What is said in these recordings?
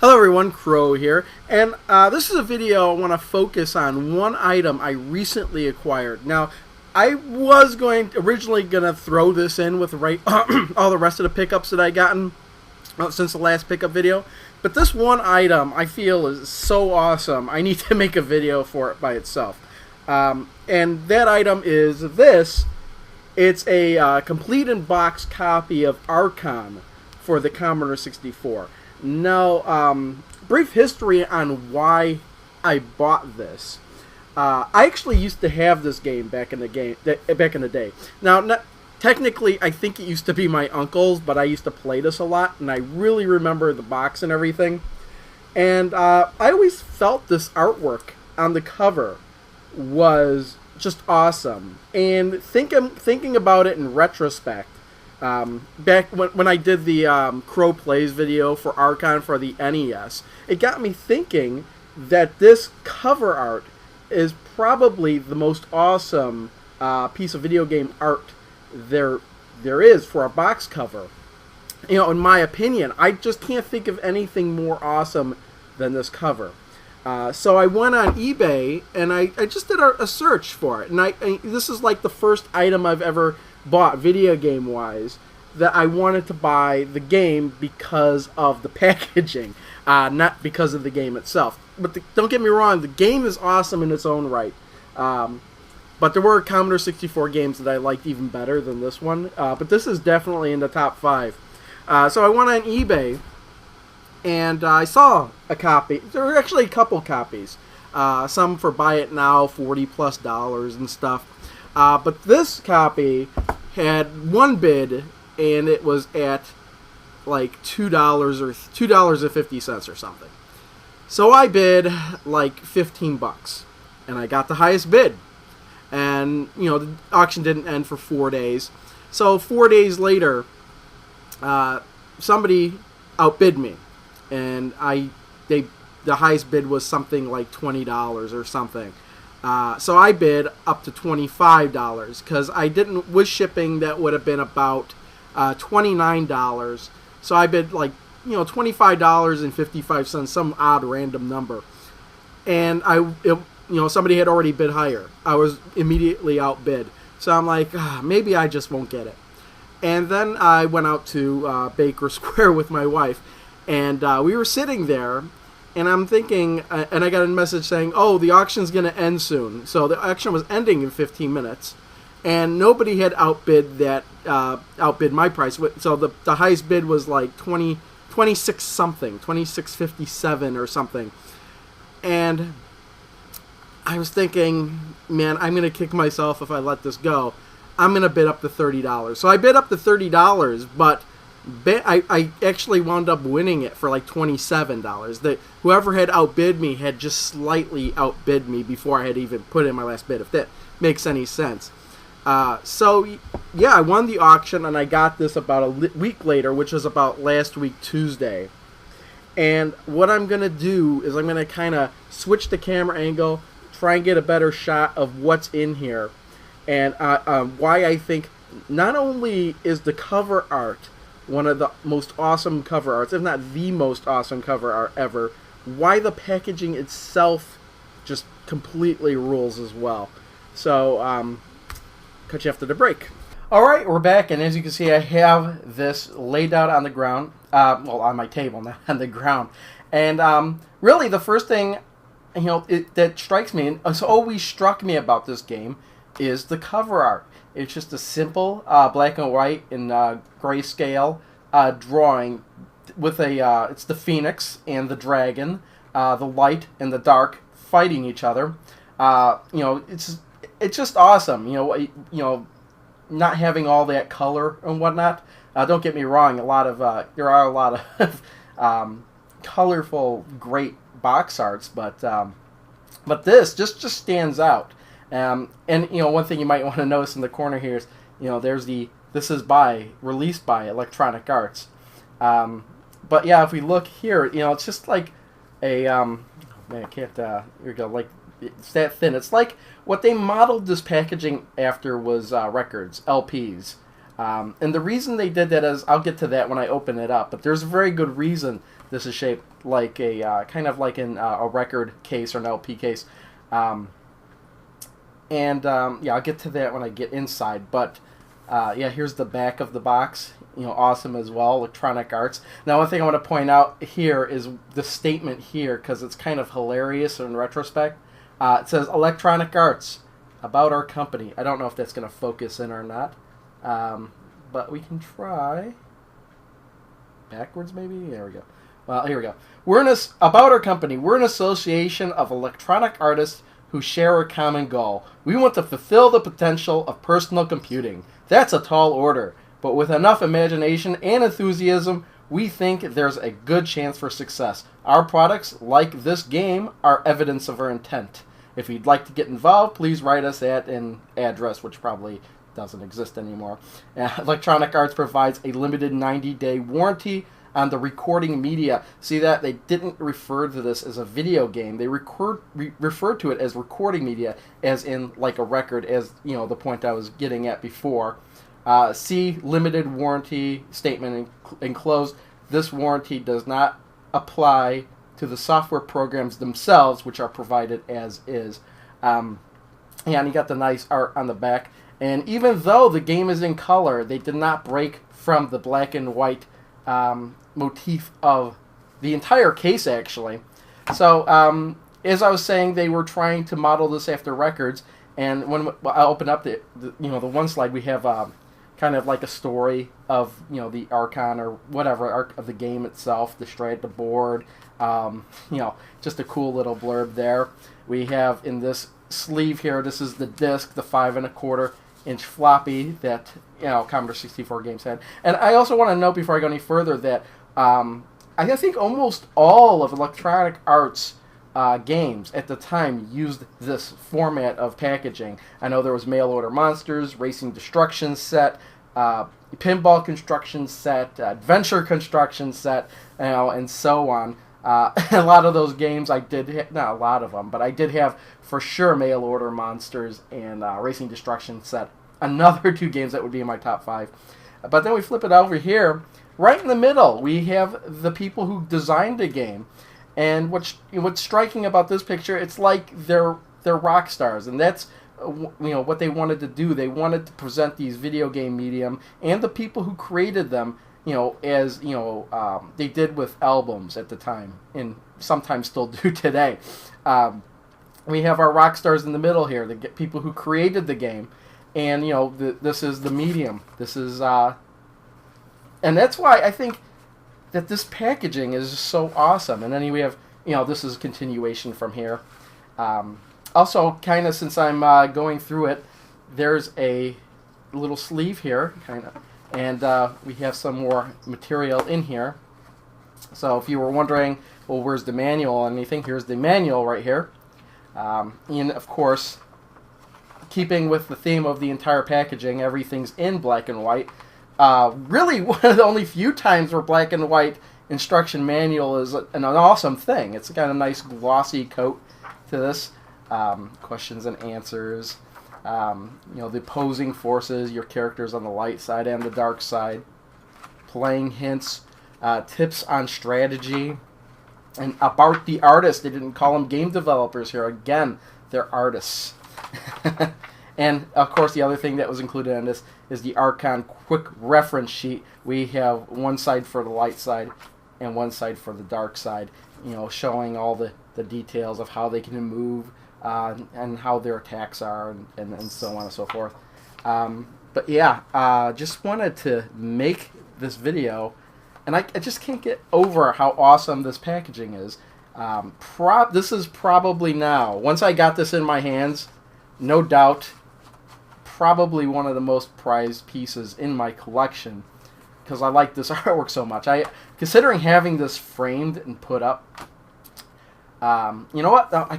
Hello everyone, Crow here, and this is a video I want to focus on one item I recently acquired. Now, I was originally going to throw this in with all the rest of the pickups that I gotten since the last pickup video, but this one item I feel is so awesome, I need to make a video for it by itself. And that item is this. It's a complete in-box copy of Arcon for the Commodore 64. Now, brief history on why I bought this. I actually used to have this game back in the day. Now, technically, I think it used to be my uncle's, but I used to play this a lot, and I really remember the box and everything. And I always felt this artwork on the cover was just awesome. And thinking about it in retrospect, back when I did the Crow Plays video for Arcon for the NES, it got me thinking that this cover art is probably the most awesome piece of video game art there is for a box cover. You know, in my opinion, I just can't think of anything more awesome than this cover. So I went on eBay and I just did a search for it, and this is like the first item I've ever bought video game wise that I wanted to buy the game because of the packaging, not because of the game itself. But don't get me wrong, the game is awesome in its own right. But there were Commodore 64 games that I liked even better than this one. But this is definitely in the top 5. So I went on eBay and I saw a copy. There were actually a couple copies. Some for buy it now, $40+ and stuff. But this copy had one bid, and it was at like $2 or $2.50 or something. So I bid like $15, and I got the highest bid. And you know, the auction didn't end for 4 days. So 4 days later, somebody outbid me, and the highest bid was something like $20 or something. So I bid up to $25 because with shipping that would have been about $29. So I bid like $25.55, some odd random number, and somebody had already bid higher. I was immediately outbid, so I'm like, maybe I just won't get it. And then I went out to Baker Square with my wife, and we were sitting there. And I'm thinking, and I got a message saying, oh, the auction's going to end soon. So the auction was ending in 15 minutes. And nobody had outbid my price. So the highest bid was like 26 something, 26.57 or something. And I was thinking, man, I'm going to kick myself if I let this go. I'm going to bid up to $30. So I bid up to $30, but I actually wound up winning it for like $27. Whoever had outbid me had just slightly outbid me before I had even put in my last bid, if that makes any sense. So, yeah, I won the auction, and I got this about a week later, which was about last week, Tuesday. And what I'm going to do is I'm going to kind of switch the camera angle, try and get a better shot of what's in here, and why I think not only is the cover art one of the most awesome cover arts, if not the most awesome cover art ever, why the packaging itself just completely rules as well. So, catch you after the break. Alright, we're back, and as you can see, I have this laid out on the ground, on my table, not on the ground. And really, the first thing that strikes me, and has always struck me about this game, is the cover art. It's just a simple black and white and grayscale drawing with it's the phoenix and the dragon, the light and the dark fighting each other. It's just awesome. Not having all that color and whatnot. Don't get me wrong. There are a lot of colorful, great box arts, but this just stands out. And one thing you might want to notice in the corner here is, there's this is released by Electronic Arts. But yeah, if we look here, it's just like a man, I can't. Here we go. Like, it's that thin. It's like what they modeled this packaging after was records, LPs. And the reason they did that is, I'll get to that when I open it up, but there's a very good reason this is shaped like a, kind of like in a record case or an LP case. Yeah, I'll get to that when I get inside, but yeah, here's the back of the box. Awesome as well, Electronic Arts. Now, one thing I want to point out here is the statement here, because it's kind of hilarious in retrospect. It says, Electronic Arts, about our company. I don't know if that's going to focus in or not, but we can try. Backwards, maybe? There we go. Well, here we go. About our company. We're an association of electronic artists who share a common goal. We want to fulfill the potential of personal computing. That's a tall order, but with enough imagination and enthusiasm, we think there's a good chance for success. Our products, like this game, are evidence of our intent. If you'd like to get involved, please write us at an address, which probably doesn't exist anymore. Electronic Arts provides a limited 90-day warranty on the recording media. See that? They didn't refer to this as a video game. They referred to it as recording media, as in like a record, as the point I was getting at before. See limited warranty statement enclosed. This warranty does not apply to the software programs themselves, which are provided as is. And you got the nice art on the back. And even though the game is in color, they did not break from the black and white motif of the entire case, actually. So, as I was saying, they were trying to model this after records. And when I open up the one slide, we have kind of like a story of the Arcon or whatever of the game itself, the straight, the board. Just a cool little blurb there. We have in this sleeve here, this is the disc, the 5 1/4-inch floppy that Commodore 64 games had. And I also want to note before I go any further that I think almost all of Electronic Arts games at the time used this format of packaging. I know there was Mail Order Monsters, Racing Destruction Set, Pinball Construction Set, Adventure Construction Set, and so on. A lot of those games I did, not a lot of them, but I did have for sure Mail Order Monsters and Racing Destruction Set. Another 2 games that would be in my top 5. But then we flip it over here. Right in the middle, we have the people who designed the game. And what's striking about this picture, it's like they're rock stars. And that's what they wanted to do. They wanted to present these video game medium and the people who created them, as they did with albums at the time, and sometimes still do today. We have our rock stars in the middle here, the people who created the game, and this is the medium. This is, and that's why I think that this packaging is so awesome. And then we have, this is a continuation from here. Also, kind of since I'm going through it, there's a little sleeve here, kind of. And we have some more material in here. So if you were wondering, well, where's the manual or anything, here's the manual right here. And, of course, keeping with the theme of the entire packaging, everything's in black and white. Really, one of the only few times where black and white instruction manual is an awesome thing. It's got a nice glossy coat to this. Questions and answers. The opposing forces, your characters on the light side and the dark side, playing hints, tips on strategy, and about the artists. They didn't call them game developers here. Again, they're artists. And, of course, the other thing that was included in this is the Arcon quick reference sheet. We have one side for the light side and one side for the dark side, showing all the details of how they can move, and how their attacks are, and so on and so forth. But yeah, just wanted to make this video, and I just can't get over how awesome this packaging is. This is probably now, once I got this in my hands, no doubt, probably one of the most prized pieces in my collection, because I like this artwork so much. Considering having this framed and put up, you know what? I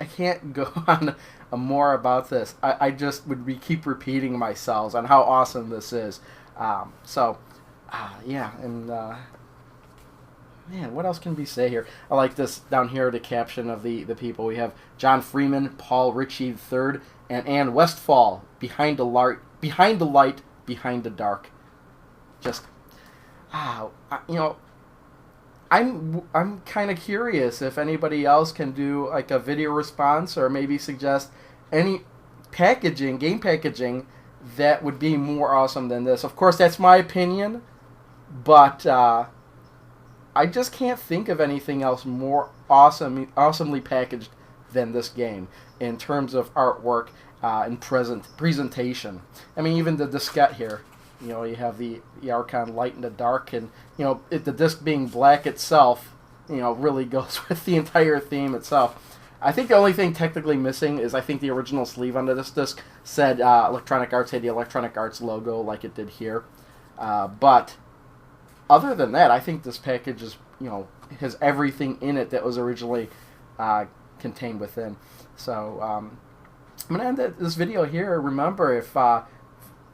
can't go on more about this. I just would keep repeating myself on how awesome this is. Yeah, and man, what else can we say here? I like this down here, the caption of the people. We have John Freeman, Paul Ritchie III, and Ann Westfall behind the behind the light, behind the dark. Just, you know, I'm kind of curious if anybody else can do like a video response or maybe suggest any packaging, game packaging, that would be more awesome than this. Of course, that's my opinion, but I just can't think of anything else more awesomely packaged than this game in terms of artwork and presentation. I mean, even the diskette here. You know, you have the Arcon light in the dark, and you know the disc being black itself, you know, really goes with the entire theme itself. I think the only thing technically missing is I think the original sleeve under this disc said Electronic Arts, had the Electronic Arts logo like it did here. But other than that, I think this package is, you know, has everything in it that was originally contained within. So I'm going to end this video here. Remember, if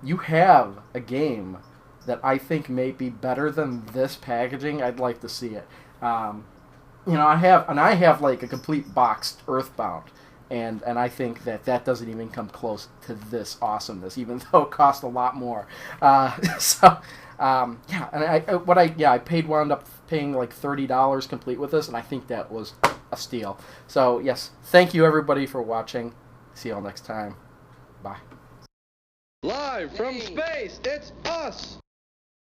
you have a game that I think may be better than this packaging, I'd like to see it. You know, I have like a complete boxed Earthbound, and I think that doesn't even come close to this awesomeness, even though it cost a lot more. Yeah, and I wound up paying like $30 complete with this, and I think that was a steal. So yes, thank you everybody for watching. See y'all next time. Bye. Live from space, it's us!